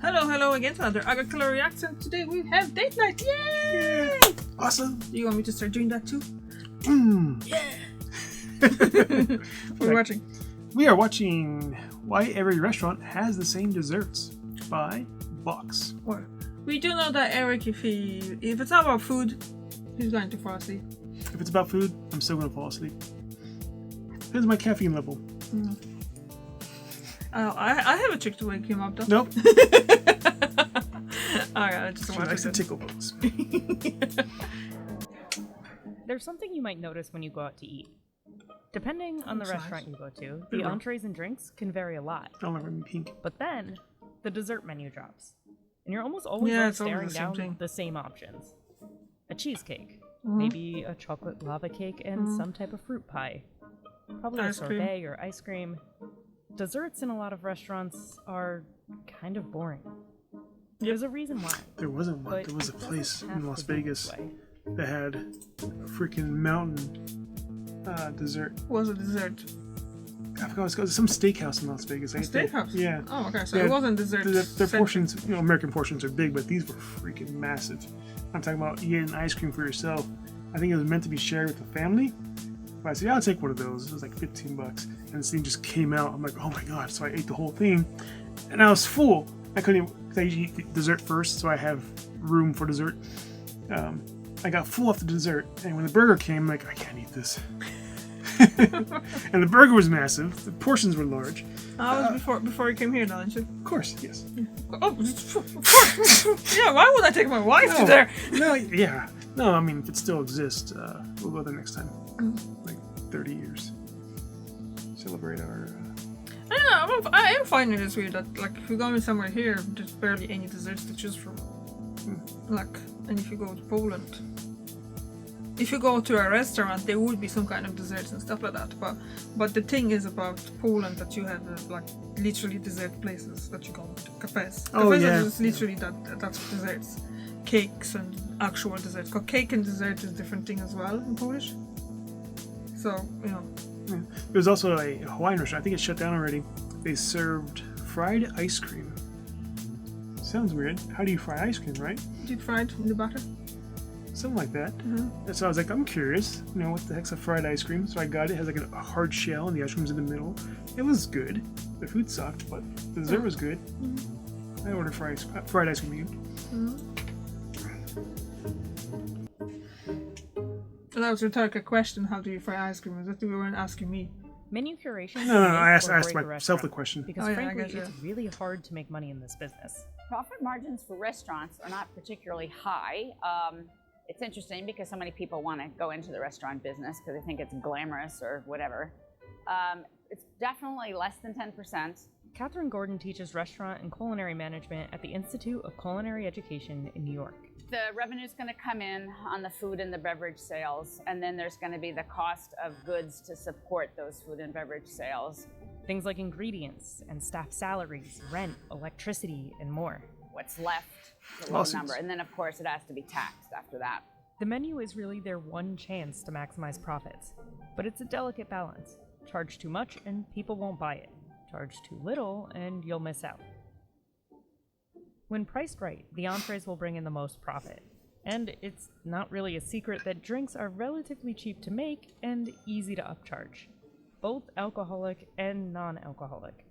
Hello again to another Agricultural Reaction. Today we have date night. Yay! Awesome. Do you want me to start doing that too? Yeah. What are we watching? We are watching Why Every Restaurant Has the Same Desserts by Box. Well, we do know that Eric, if it's not about food, he's going to fall asleep. If it's about food, I'm still going to fall asleep. Depends on my caffeine level. I have a trick to wake him up though. Nope. Alright, I just She want likes to tickle those. There's something you might notice when you go out to eat. Depending on the Looks restaurant nice. you go to, the entrees and drinks can vary a lot. I don't remember me pink. But then, the dessert menu drops. And you're almost always Yeah, left it's always staring the same down thing. the same options. A cheesecake, maybe a chocolate lava cake, and some type of fruit pie. Probably Ice a cream. sorbet or ice cream. Desserts in a lot of restaurants are kind of boring. There's a reason why. There wasn't one. But There was a it place doesn't have in Las to be Vegas this way. that had a freaking mountain dessert. What was a dessert? I forgot what it's called. Some steakhouse in Las Vegas. A I think. steakhouse? Yeah. Oh, okay, so Yeah, it wasn't dessert. Their centric. portions, American portions are big, but these were freaking massive. I'm talking about you getting ice cream for yourself. I think it was meant to be shared with the family. But I said, yeah, I'll take one of those. It was like $15. And this thing just came out. I'm like, oh my god. So I ate the whole thing. And I was full. I couldn't even, because I usually eat the dessert first, so I have room for dessert. I got full off the dessert. And when the burger came, I'm like, I can't eat this. And the burger was massive. The portions were large. I was before you came here, didn't you? Of course, yes. Oh, of course. Yeah, why would I take my wife to there? No, yeah. No, I mean, if it still exists, we'll go there next time. Like 30 years. Celebrate our... I am finding this weird that, like, if you're going somewhere here, there's barely any desserts to choose from. Like, and if you go to Poland, if you go to a restaurant, there would be some kind of desserts and stuff like that. But the thing is about Poland that you have, like, literally dessert places that you go to, cafes. Oh, Cafes yeah. are just literally that's desserts. Cakes and actual desserts. Because cake and dessert is a different thing as well in Polish. So, There was also a Hawaiian restaurant. I think it's shut down already. They served fried ice cream. Sounds weird. How do you fry ice cream, right? deep fried in the butter. Something like that. And so I was like, I'm curious. What the heck's a fried ice cream? So I got it. It has like a hard shell and the ice cream's in the middle. It was good. The food sucked, but the dessert was good. I ordered fried ice cream again. And that was rhetorical question, how do you fry ice cream? That you weren't asking me. Menu curation. No, can I make asked or break a myself the restaurant, question. Because Oh, yeah, I frankly, guess, yeah. it's really hard to make money in this business. Profit margins for restaurants are not particularly high. It's interesting because so many people want to go into the restaurant business because they think it's glamorous or whatever. It's definitely less than 10%. Catherine Gordon teaches restaurant and culinary management at the Institute of Culinary Education in New York. The revenue is going to come in on the food and the beverage sales, and then there's going to be the cost of goods to support those food and beverage sales. Things like ingredients and staff salaries, rent, electricity, and more. What's left, the low Lawsuits. number, and then of course it has to be taxed after that. The menu is really their one chance to maximize profits, but it's a delicate balance. Charge too much and people won't buy it. Charge too little and you'll miss out. When priced right, the entrees will bring in the most profit. And it's not really a secret that drinks are relatively cheap to make and easy to upcharge, both alcoholic and non-alcoholic.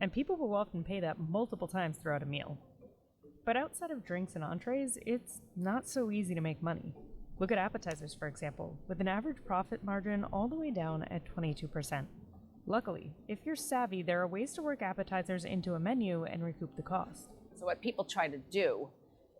And people will often pay that multiple times throughout a meal. But outside of drinks and entrees, it's not so easy to make money. Look at appetizers, for example, with an average profit margin all the way down at 22%. Luckily, if you're savvy, there are ways to work appetizers into a menu and recoup the cost. So what people try to do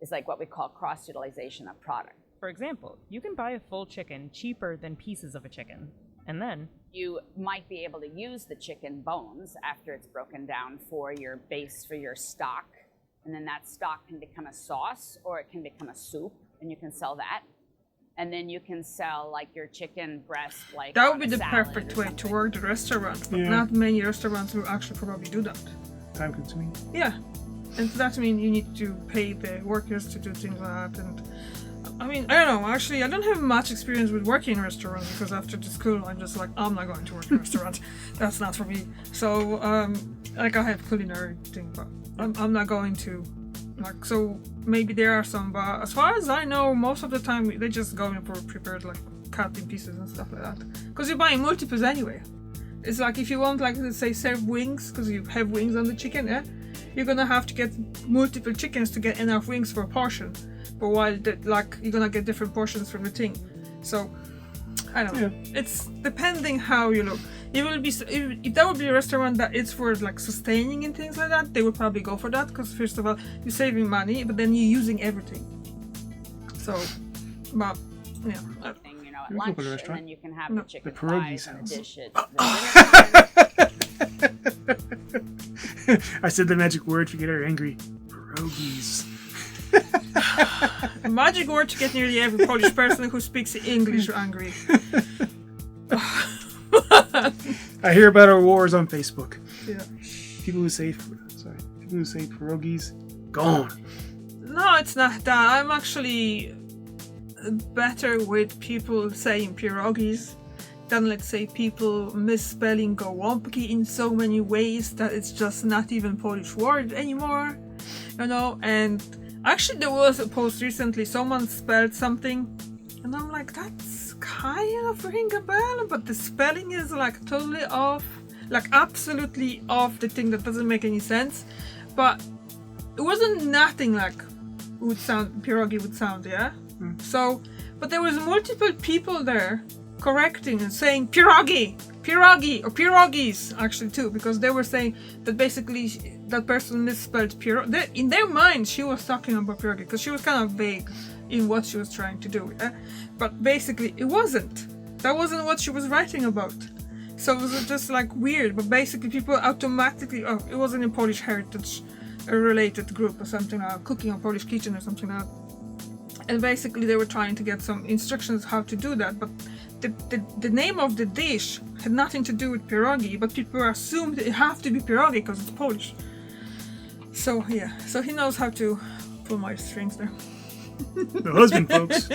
is like what we call cross-utilization of product. For example, you can buy a full chicken cheaper than pieces of a chicken, and then You might be able to use the chicken bones after it's broken down for your base for your stock. And then that stock can become a sauce or it can become a soup, and you can sell that. And then you can sell like your chicken breast, like That would on be a the salad perfect or way to something. work the restaurant, but Yeah. not many restaurants will actually probably do that. Time consuming. Yeah, and that means you need to pay the workers to do things like that. And I mean, I don't know. Actually, I don't have much experience with working in restaurants because after the school, I'm just like, I'm not going to work in a restaurant. That's not for me. So like I have culinary thing, but I'm not going to. Like, so maybe there are some, but as far as I know, most of the time they just go in for prepared, like cut in pieces and stuff like that. Because you're buying multiples anyway. It's like if you want, like, let's say, serve wings, because you have wings on the chicken, yeah, you're gonna have to get multiple chickens to get enough wings for a portion. But while like you're gonna get different portions from the thing. So I don't know. Yeah. It's depending how you look. It will be if that would be a restaurant that it's for like sustaining and things like that, they would probably go for that because first of all you're saving money, but then you're using everything. So, but yeah. You know, at lunch, and then you can have the chicken thighs and the dish at I said the magic word to get her angry. Pierogies. A magic word to get nearly every Polish person who speaks English angry. I hear about our wars on Facebook. Yeah. People who say pierogies, gone. No, it's not that. I'm actually better with people saying pierogies than, let's say, people misspelling gołąbki in so many ways that it's just not even Polish word anymore. You know, and actually there was a post recently, someone spelled something and I'm like, that's kind of ring a bell, but the spelling is like totally off, like absolutely off the thing that doesn't make any sense. But it wasn't nothing like pierogi would sound, yeah? So, but there was multiple people there correcting and saying pierogi, or pierogis actually too, because they were saying that basically that person misspelled pierogi. In their mind, she was talking about pierogi because she was kind of vague in what she was trying to do. But basically, it wasn't. That wasn't what she was writing about. So it was just like weird. But basically, people automatically, it wasn't a Polish heritage related group or something like Cooking on Polish Kitchen or something like that. And basically, they were trying to get some instructions how to do that. But the name of the dish had nothing to do with pierogi, but people assumed it have to be pierogi because it's Polish. So yeah, so he knows how to pull my strings there. The husband, folks.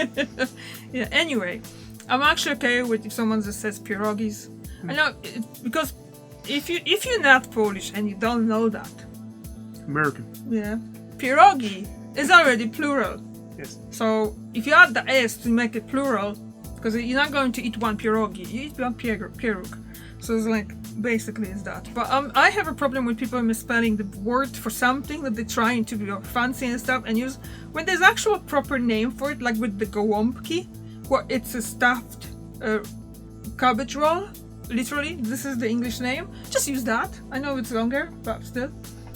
Yeah. Anyway, I'm actually okay with if someone just says pierogis. I know because if you're not Polish and you don't know that, American. Yeah, pierogi is already plural. Yes. So if you add the s to make it plural, because you're not going to eat one pierogi, you eat one pieróg. So it's like basically is that. But I have a problem with people misspelling the word for something that they're trying to be fancy and stuff and use when there's actual proper name for it, like with the gołąbki, where it's a stuffed cabbage roll. Literally, this is the English name. Just use that. I know it's longer, but still.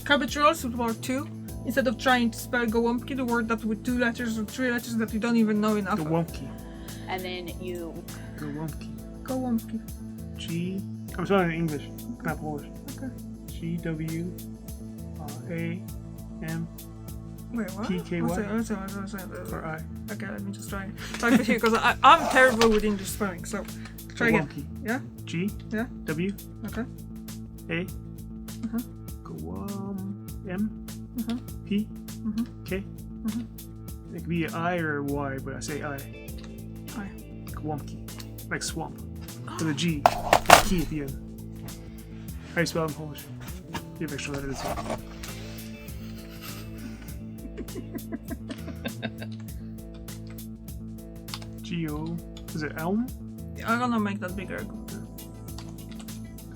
Cabbage rolls with word 2. Instead of trying to spell gołąbki, the word that with 2 letters or 3 letters that you don't even know in alphabet. Gołąbki. And then you... Gołąbki. I'm spelling in English, not Polish. Okay. GWAM. Wait, what? PKY. Or I. Okay, let me just try it here because I'm terrible with English spelling. So try again. Yeah. G. Yeah. W. Okay. A. M. P. K. It could be an I or a Y, but I say I. Gołąbki. Like swamp. With a G. With a key at the end. How do you spell it in Polish? You have extra letters. G-O. Is it elm? I'm gonna make that bigger.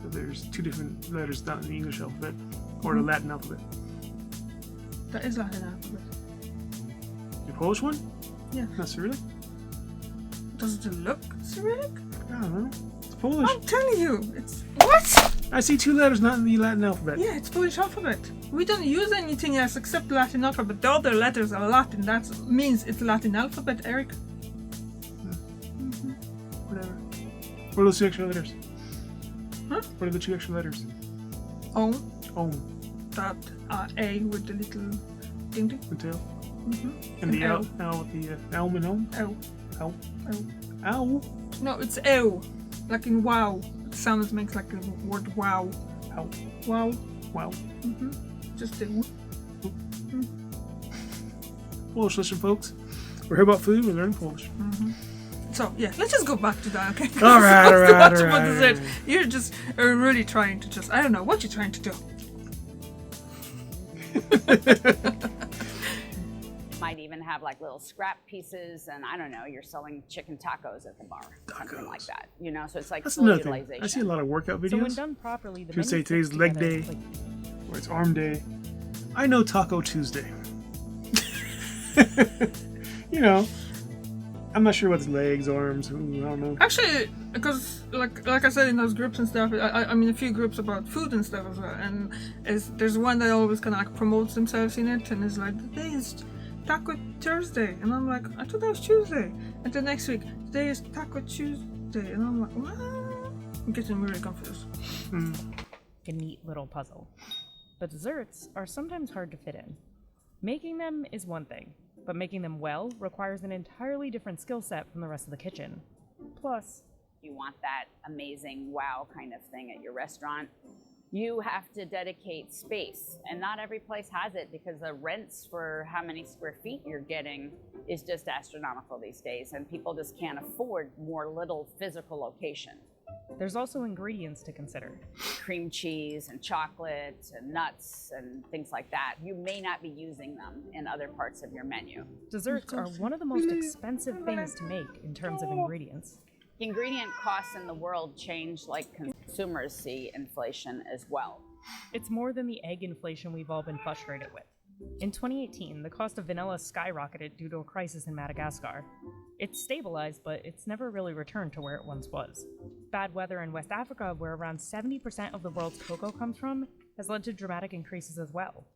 So there's 2 different letters down in the English alphabet. Or the Latin alphabet. That is Latin alphabet. The Polish one? Yeah. Not Cyrillic? Does it look Cyrillic? I don't know. It's Polish. I'm telling you, it's... What? I see 2 letters not in the Latin alphabet. Yeah, it's Polish alphabet. We don't use anything else except Latin alphabet. The other letters are Latin. That means it's Latin alphabet, Eric. Whatever. What are those 2 extra letters? Huh? What are the 2 extra letters? Own. That A with the little thing. The tail. And the L with the elm and own? Ow. No, it's ew. Like in wow. It sounds makes like the word wow. Ow. Wow. Just the Polish lesson, folks. We're here about food. We're learning Polish. So yeah, let's just go back to that, okay? All right. You're just really trying to I don't know what you're trying to do. Might even have like little scrap pieces, and I don't know, you're selling chicken tacos at the bar, something like that. You know, so it's like That's full another thing. utilization. I see a lot of workout videos. So when done properly, the People say menu today's fits leg together day, like or it's arm day. I know Taco Tuesday. You know, I'm not sure what's legs, arms. Ooh, I don't know. Actually, because like I said in those groups and stuff, I mean a few groups about food and stuff as well, and there's one that always kind of like promotes themselves in it, and is like, today is Taco Thursday, and I'm like, I thought that was Tuesday, and the next week, today is Taco Tuesday, and I'm like, what? I'm getting really confused. a neat little puzzle. But desserts are sometimes hard to fit in. Making them is one thing, but making them well requires an entirely different skill set from the rest of the kitchen. Plus, You want that amazing wow kind of thing at your restaurant, you have to dedicate space, and not every place has it because the rents for how many square feet you're getting is just astronomical these days, and people just can't afford more little physical location. there's also ingredients to consider. Cream cheese and chocolate and nuts and things like that. You may not be using them in other parts of your menu. Desserts are one of the most expensive things to make in terms of ingredients. Ingredient costs in the world change like consumers see inflation as well. It's more than the egg inflation we've all been frustrated with. In 2018, the cost of vanilla skyrocketed due to a crisis in Madagascar. It's stabilized, but it's never really returned to where it once was. Bad weather in West Africa, where around 70% of the world's cocoa comes from, has led to dramatic increases as well.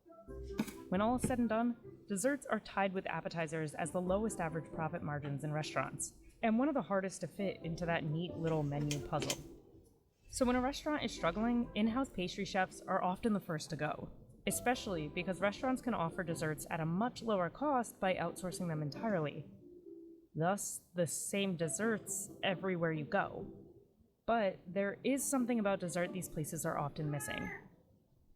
When all is said and done, desserts are tied with appetizers as the lowest average profit margins in restaurants, and one of the hardest to fit into that neat little menu puzzle. So when a restaurant is struggling, in-house pastry chefs are often the first to go, especially because restaurants can offer desserts at a much lower cost by outsourcing them entirely. Thus, the same desserts everywhere you go. But there is something about dessert these places are often missing: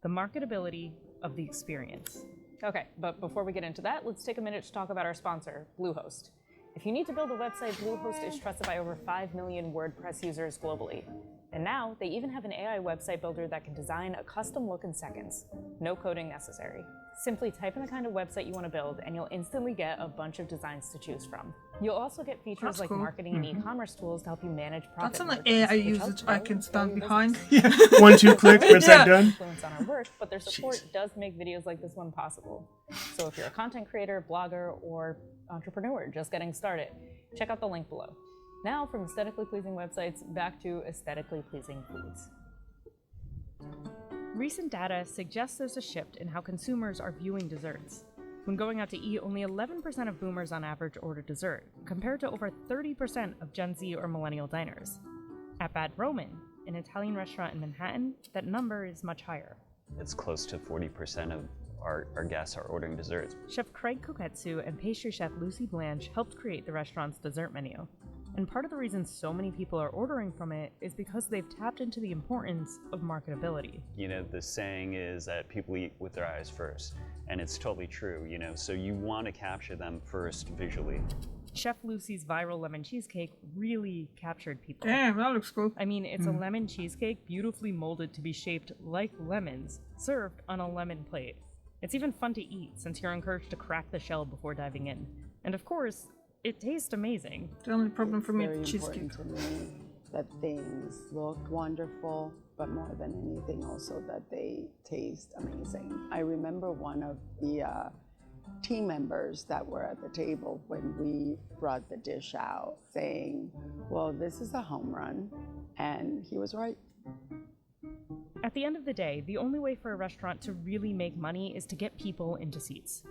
the marketability of the experience. Okay, but before we get into that, let's take a minute to talk about our sponsor, Bluehost. If you need to build a website, Bluehost is trusted by over 5 million WordPress users globally. And now, they even have an AI website builder that can design a custom look in seconds. No coding necessary. Simply type in the kind of website you want to build, and you'll instantly get a bunch of designs to choose from. You'll also get features That's like cool. marketing and e-commerce tools to help you manage profit That's an margins, AI which usage helps I grow can your stand business. behind. 1-2 click, website Yeah. done. Influence on our work, but their support does make videos like this one possible. So if you're a content creator, blogger, or entrepreneur just getting started, check out the link below. Now, from aesthetically pleasing websites, back to aesthetically pleasing foods. Recent data suggests there's a shift in how consumers are viewing desserts. When going out to eat, only 11% of boomers on average order dessert, compared to over 30% of Gen Z or millennial diners. At Bad Roman, an Italian restaurant in Manhattan, that number is much higher. It's close to 40% of our guests are ordering desserts. Chef Craig Koketsu and pastry chef Lucy Blanche helped create the restaurant's dessert menu. And part of the reason so many people are ordering from it is because they've tapped into the importance of marketability. You know, the saying is that people eat with their eyes first, and it's totally true, you know, so you want to capture them first visually. Chef Lucy's viral lemon cheesecake really captured people. Damn, that looks cool. I mean, it's a lemon cheesecake beautifully molded to be shaped like lemons, served on a lemon plate. It's even fun to eat since you're encouraged to crack the shell before diving in. And of course, it tastes amazing. The only problem for me Very is cheesecake. important to me that things look wonderful, but more than anything also that they taste amazing. I remember one of the team members that were at the table when we brought the dish out saying, well, this is a home run, and he was right. At the end of the day, the only way for a restaurant to really make money is to get people into seats.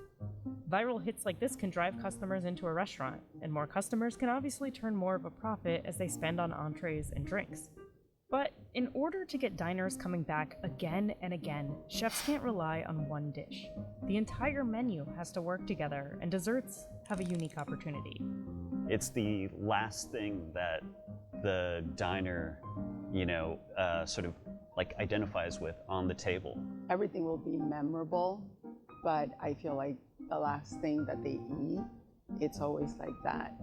Viral hits like this can drive customers into a restaurant, and more customers can obviously turn more of a profit as they spend on entrees and drinks. But in order to get diners coming back again and again, chefs can't rely on one dish. The entire menu has to work together, and desserts have a unique opportunity. It's the last thing that the diner, you know, sort of like identifies with on the table. Everything will be memorable, but I feel like the last thing that they eat, it's always like that.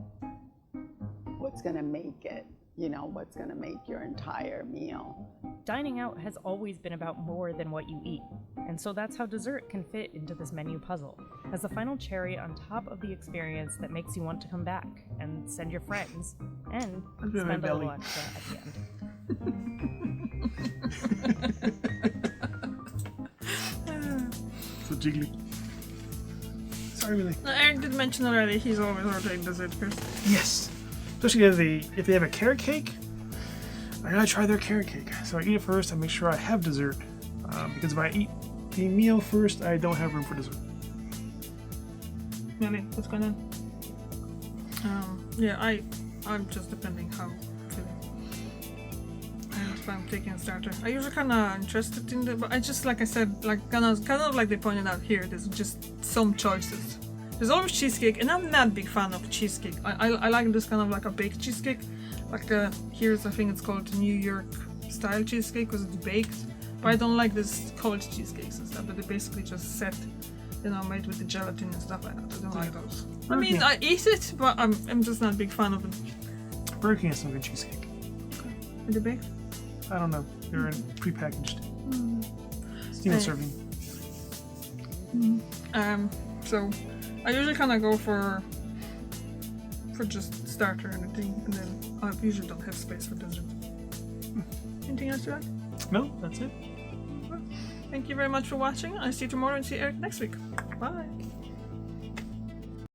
What's gonna make it? You know, what's gonna make your entire meal? Dining out has always been about more than what you eat, And so that's how dessert can fit into this menu puzzle, as the final cherry on top of the experience that makes you want to come back and send your friends and I'd be in my spend a little belly. extra at the end. So jiggly. Sorry, Millie. No, Eric did mention already he's always ordering dessert first. Yes. Especially if they have a carrot cake, I gotta try their carrot cake. So I eat it first. I make sure I have dessert. Because if I eat the meal first, I don't have room for dessert. Really, what's going on? Yeah, I'm just depending how I'm feeling. And if I'm taking a starter, I usually kind of interested in the, but I just like I said, like kind of like they pointed out here, there's just some choices. There's always cheesecake, and I'm not a big fan of cheesecake. I like this kind of like a baked cheesecake, like here's I think it's called New York style cheesecake because it's baked. But I don't like this cold cheesecakes and stuff that they basically just set, you know, made with the gelatin and stuff like that. I don't like those. I mean, I eat it, but I'm just not a big fan of them. Burger King has some good cheesecake. Are they baked? I don't know. They're in prepackaged. Steam serving. So I usually kind of go for just starter and a thing, and then I usually don't have space for dessert. Anything else to add? No, that's it. Thank you very much for watching. I see you tomorrow and see Eric next week. Bye.